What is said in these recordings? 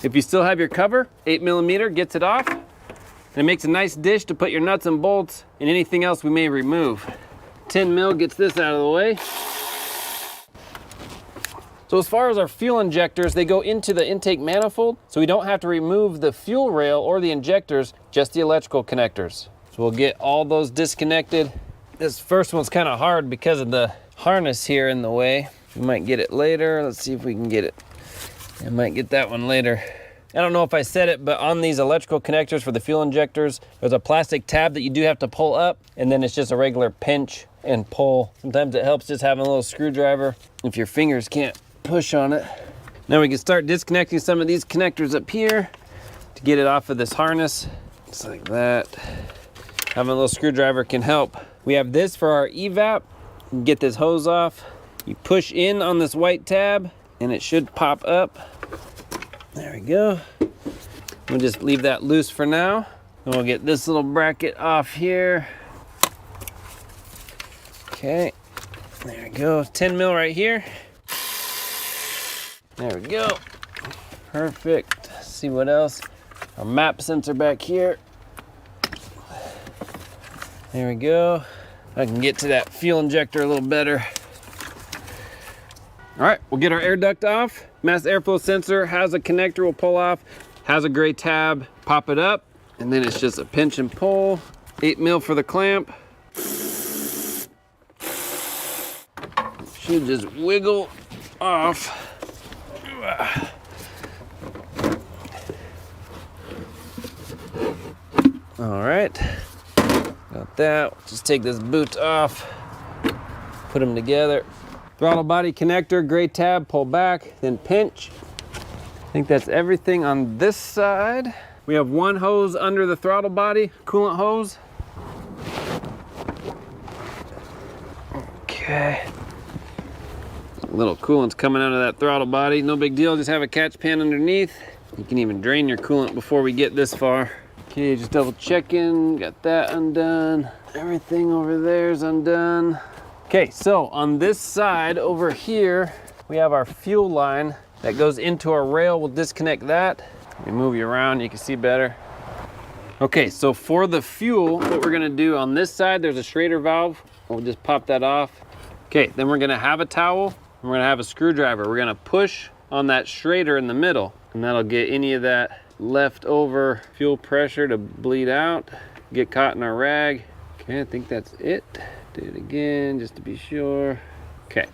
If you still have your cover, 8mm gets it off, and it makes a nice dish to put your nuts and bolts and anything else we may remove. 10mm gets this out of the way. So as far as our fuel injectors, they go into the intake manifold, so we don't have to remove the fuel rail or the injectors, just the electrical connectors. So we'll get all those disconnected. This first one's kind of hard because of the harness here in the way. We might get it later. Let's see if we can get it. I might get that one later. I don't know if I said it, but on these electrical connectors for the fuel injectors, there's a plastic tab that you do have to pull up, and then it's just a regular pinch and pull. Sometimes it helps just having a little screwdriver if your fingers can't push on it. Now we can start disconnecting some of these connectors up here to get it off of this harness. Just like that. Having a little screwdriver can help. We have this for our evap. Get this hose off. You push in on this white tab and it should pop up. There we go. We'll just leave that loose for now. And we'll get this little bracket off here. Okay, there we go. 10mm right here. There we go. Perfect. Let's see what else. Our map sensor back here. There we go. I can get to that fuel injector a little better. All right, we'll get our air duct off. Mass airflow sensor has a connector we'll pull off, has a gray tab, pop it up, and then it's just a pinch and pull. 8mm for the clamp. Should just wiggle off. All right, got that. Just take this boot off, put them together. Throttle body connector, gray tab, pull back, then pinch. I think that's everything on this side. We have one hose under the throttle body, coolant hose. Okay. A little coolant's coming out of that throttle body. No big deal, just have a catch pan underneath. You can even drain your coolant before we get this far. Okay, just double checking, got that undone. Everything over there is undone. Okay, so on this side over here, we have our fuel line that goes into our rail. We'll disconnect that. Let me move you around, you can see better. Okay, so for the fuel, what we're gonna do on this side, there's a Schrader valve. We'll just pop that off. Okay, then we're gonna have a towel, and we're gonna have a screwdriver. We're gonna push on that Schrader in the middle, and that'll get any of that leftover fuel pressure to bleed out, get caught in our rag. Okay, I think that's it. Do it again just to be sure. Okay,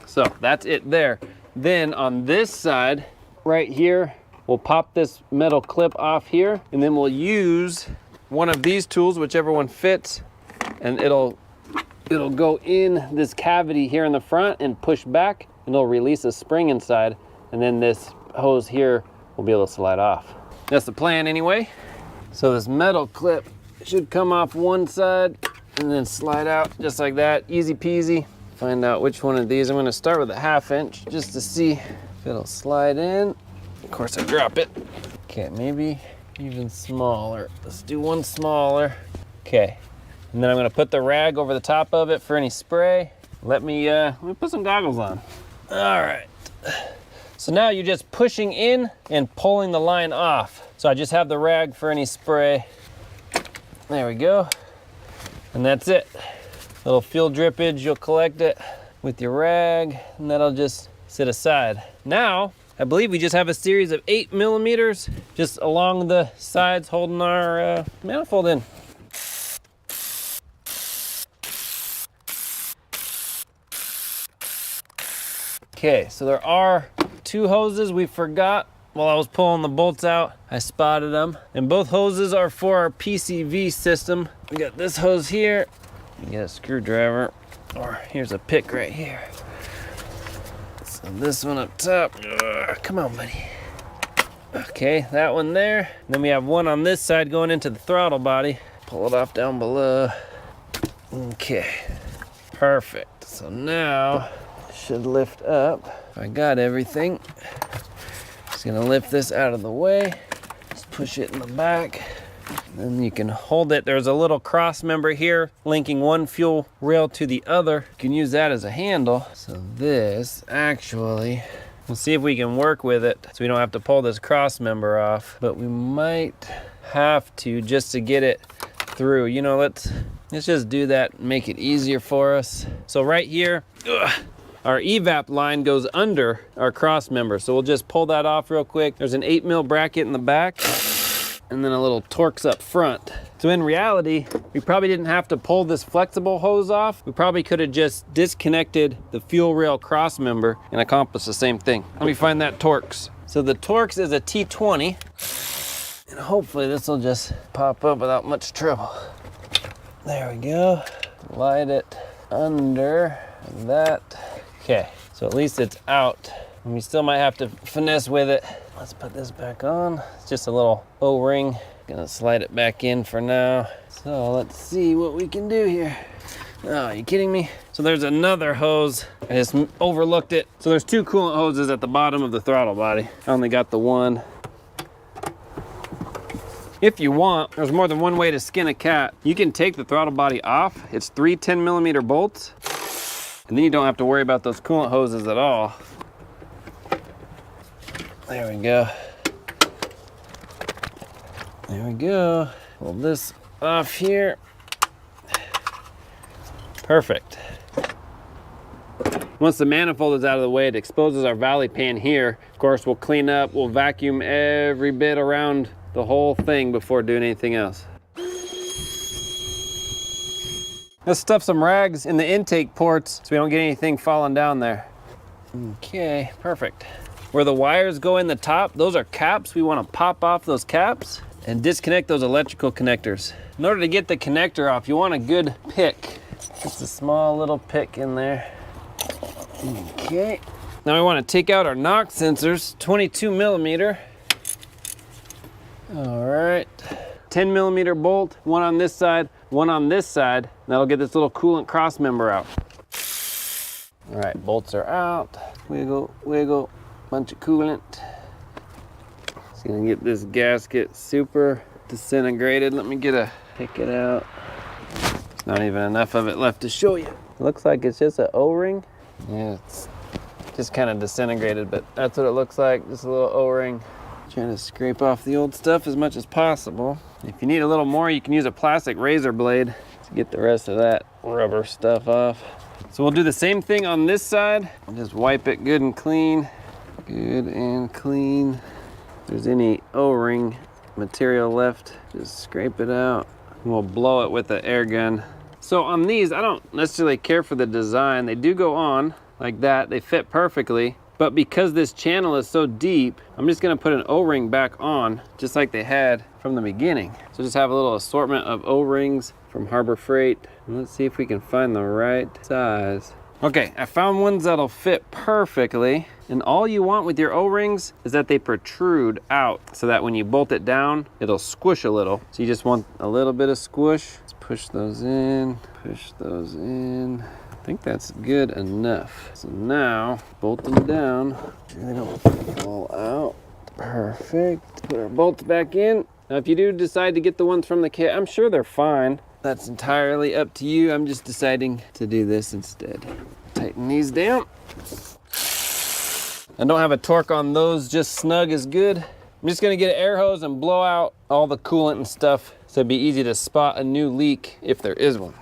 so that's it there. Then on this side, right here, we'll pop this metal clip off here, and then we'll use one of these tools, whichever one fits, and it'll go in this cavity here in the front and push back, and it'll release a spring inside, and then this hose here will be able to slide off. That's the plan anyway. So this metal clip should come off one side and then slide out just like that, easy peasy. Find out which one of these. I'm gonna start with a 1/2 inch just to see if it'll slide in. Of course I drop it. Okay, maybe even smaller. Let's do one smaller. Okay, and then I'm gonna put the rag over the top of it for any spray. Let me put some goggles on. All right. So now you're just pushing in and pulling the line off. So I just have the rag for any spray. There we go. And that's it. Little fuel drippage, you'll collect it with your rag, and that'll just sit aside. Now, I believe we just have a series of 8mm just along the sides holding our manifold in. Okay, so there are 2 hoses we forgot while I was pulling the bolts out. I spotted them, and both hoses are for our PCV system. We got this hose here. You get a screwdriver, or here's a pick right here. So this one up top. Come on, buddy. Okay, that one there. Then we have one on this side going into the throttle body. Pull it off down below. Okay, perfect. So now it should lift up. I got everything. Just gonna lift this out of the way. Just push it in the back. Then you can hold it. There's a little cross member here linking one fuel rail to the other. You can use that as a handle. So this actually We'll see if we can work with it so we don't have to pull this cross member off, but we might have to just to get it through. You know, let's just do that and make it easier for us. So right here, our evap line goes under our cross member. So we'll just pull that off real quick. There's an 8mm bracket in the back and then a little Torx up front. So in reality, we probably didn't have to pull this flexible hose off. We probably could have just disconnected the fuel rail cross member and accomplished the same thing. Let me find that Torx. So the Torx is a T20, and hopefully this will just pop up without much trouble. There we go. Slide it under that. Okay, so at least it's out. And we still might have to finesse with it. Let's put this back on. It's just a little O-ring. Gonna slide it back in for now. So let's see what we can do here. Oh, are you kidding me? So there's another hose. I just overlooked it. So there's two coolant hoses at the bottom of the throttle body. I only got the one. If you want, there's more than one way to skin a cat. You can take the throttle body off. It's 3 10mm bolts. And then you don't have to worry about those coolant hoses at all. There we go. There we go. Pull this off here. Perfect. Once the manifold is out of the way, it exposes our valley pan here. Of course, we'll clean up, we'll vacuum every bit around the whole thing before doing anything else. Let's stuff some rags in the intake ports so we don't get anything falling down there. Okay, perfect. Where the wires go in the top, those are caps. We want to pop off those caps and disconnect those electrical connectors. In order to get the connector off, you want a good pick. Just a small little pick in there. Okay. Now we want to take out our knock sensors, 22mm. All right. 10mm bolt, one on this side, one on this side. That'll get this little coolant cross member out. All right, bolts are out. Wiggle, wiggle, bunch of coolant. Just gonna get this gasket super disintegrated. Let me pick it out. There's not even enough of it left to show you. Looks like it's just an O-ring. Yeah, it's just kind of disintegrated, but that's what it looks like, just a little O-ring. Trying to scrape off the old stuff as much as possible. If you need a little more, you can use a plastic razor blade to get the rest of that rubber stuff off. So we'll do the same thing on this side. I'll just wipe it good and clean. Good and clean. If there's any O-ring material left, just scrape it out. And we'll blow it with the air gun. So on these, I don't necessarily care for the design. They do go on like that. They fit perfectly. But because this channel is so deep, I'm just gonna put an O-ring back on, just like they had from the beginning. So just have a little assortment of O-rings from Harbor Freight. And let's see if we can find the right size. Okay, I found ones that'll fit perfectly. And all you want with your O-rings is that they protrude out so that when you bolt it down, it'll squish a little. So you just want a little bit of squish. Let's push those in, push those in. I think that's good enough. So now, bolt them down. They don't fall out. Perfect. Put our bolts back in. Now, if you do decide to get the ones from the kit, I'm sure they're fine. That's entirely up to you. I'm just deciding to do this instead. Tighten these down. I don't have a torque on those, just snug is good. I'm just gonna get an air hose and blow out all the coolant and stuff so it'd be easy to spot a new leak if there is one.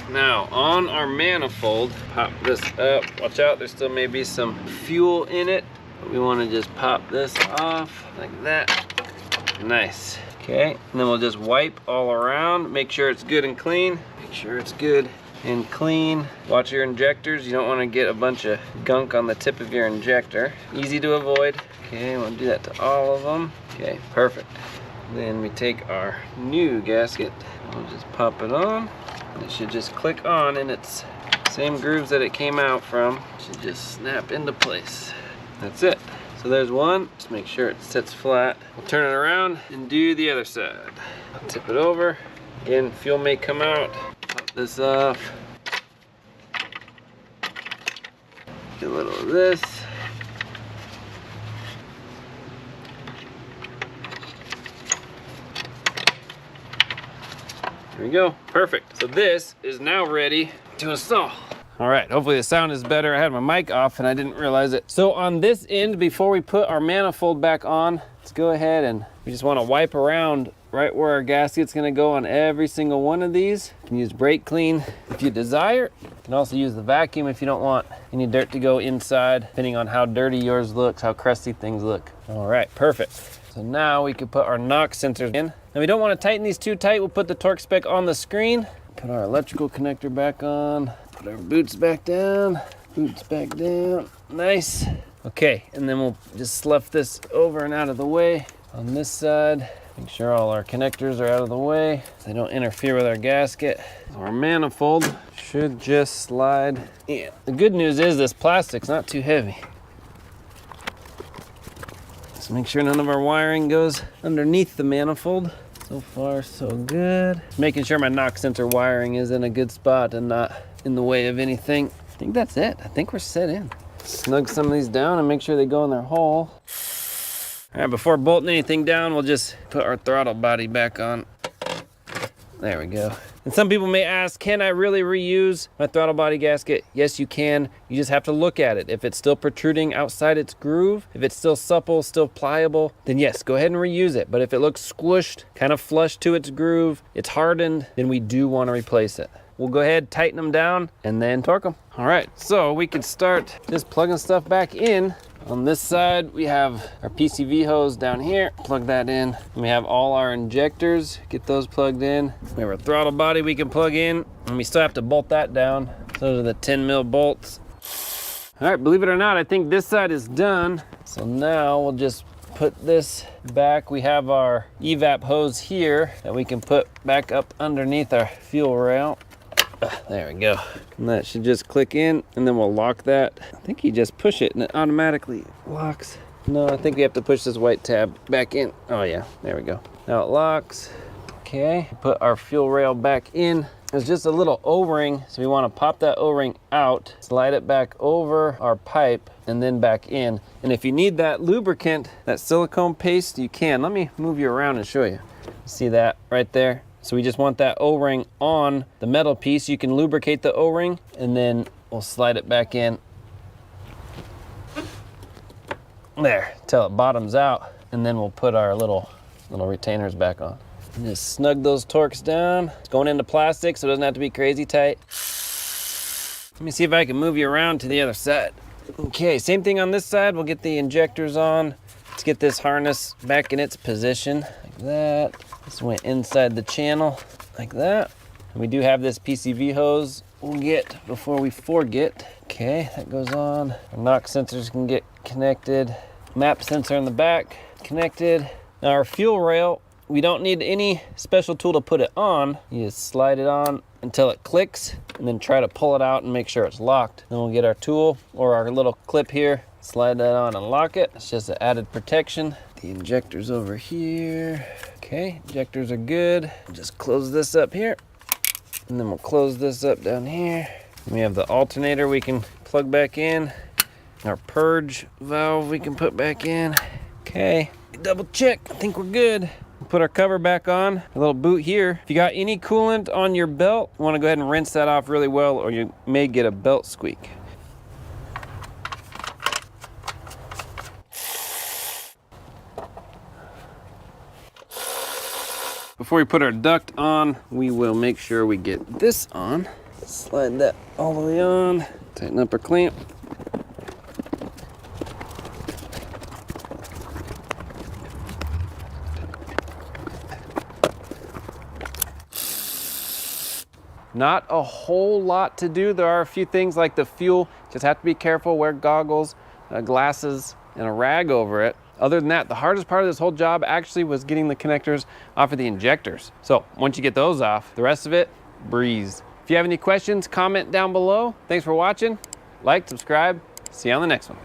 Now, on our manifold, pop this up. Watch out, there still may be some fuel in it. We want to just pop this off like that. Nice. Okay, and then we'll just wipe all around. Make sure it's good and clean. Make sure it's good and clean. Watch your injectors. You don't want to get a bunch of gunk on the tip of your injector. Easy to avoid. Okay, we'll do that to all of them. Okay, perfect. Then we take our new gasket. We'll just pop it on. It should just click on in its same grooves that it came out from. It should just snap into place. That's it. So there's one. Just make sure it sits flat. We'll turn it around and do the other side. I'll tip it over. Again, fuel may come out. Pop this off. Get a little of this. There we go, perfect. So this is now ready to install. All All right, hopefully the sound is better. I had my mic off and I didn't realize it. So on this end, before we put our manifold back on, let's go ahead and we just want to wipe around right where our gasket's gonna go on every single one of these. You can use brake clean if you desire. You can also use the vacuum if you don't want any dirt to go inside, depending on how dirty yours looks, how crusty things look. All right, perfect. So now we can put our knock sensors in. Now we don't want to tighten these too tight. We'll put the torque spec on the screen. Put our electrical connector back on. Put our boots back down. Boots back down. Nice. Okay, and then we'll just slough this over and out of the way on this side. Make sure all our connectors are out of the way so they don't interfere with our gasket. Our manifold should just slide in. The good news is this plastic's not too heavy. Just make sure none of our wiring goes underneath the manifold. So far, so good. Making sure my knock sensor wiring is in a good spot and not in the way of anything. I think that's it. I think we're set in. Snug some of these down and make sure they go in their hole. All right, before bolting anything down, we'll just put our throttle body back on. There we go. And some people may ask, can I really reuse my throttle body gasket? Yes, you can. You just have to look at it. If it's still protruding outside its groove, if it's still supple, still pliable, then yes, go ahead and reuse it. But if it looks squished, kind of flush to its groove, it's hardened, then we do want to replace it. We'll go ahead, tighten them down, and then torque them. All right, so we can start just plugging stuff back in. On this side, we have our PCV hose down here. Plug that in. We have all our injectors. Get those plugged in. We have our throttle body we can plug in, and we still have to bolt that down. Those are the 10 mil bolts. All right, believe it or not, I think this side is done. So now we'll just put this back. We have our evap hose here that we can put back up underneath our fuel rail. There we go. And that should just click in, and then we'll lock that. I think you just push it and it automatically locks. No, I think we have to push this white tab back in. Oh yeah, there we go. Now it locks. Okay, put our fuel rail back in. There's just a little O-ring, so we want to pop that O-ring out, slide it back over our pipe, and then back in. And if you need that lubricant, that silicone paste, you can. Let me move you around and show you. See that right there? So we just want that O-ring on the metal piece. You can lubricate the O-ring, and then we'll slide it back in. There, till it bottoms out, and then we'll put our little retainers back on. And just snug those torques down. It's going into plastic, so it doesn't have to be crazy tight. Let me see if I can move you around to the other side. Okay, same thing on this side. We'll get the injectors on. Let's get this harness back in its position, like that. This went inside the channel, like that. And we do have this PCV hose we'll get before we forget. Okay, that goes on. Our knock sensors can get connected. Map sensor in the back, connected. Now our fuel rail, we don't need any special tool to put it on. You just slide it on until it clicks, and then try to pull it out and make sure it's locked. Then we'll get our tool or our little clip here, slide that on and lock it. It's just an added protection. The injector's over here. Okay, injectors are good. Just close this up here, and then we'll close this up down here. We have the alternator we can plug back in. Our purge valve we can put back in. Okay, double check, I think we're good. Put our cover back on, a little boot here. If you got any coolant on your belt, you want to go ahead and rinse that off really well, or you may get a belt squeak. Before we put our duct on, we will make sure we get this on. Slide that all the way on, tighten up our clamp. Not a whole lot to do. There are a few things like the fuel. Just have to be careful, wear goggles, glasses, and a rag over it. Other than that, the hardest part of this whole job actually was getting the connectors off of the injectors. So once you get those off, the rest of it, breeze. If you have any questions, comment down below. Thanks for watching. Like, subscribe. See you on the next one.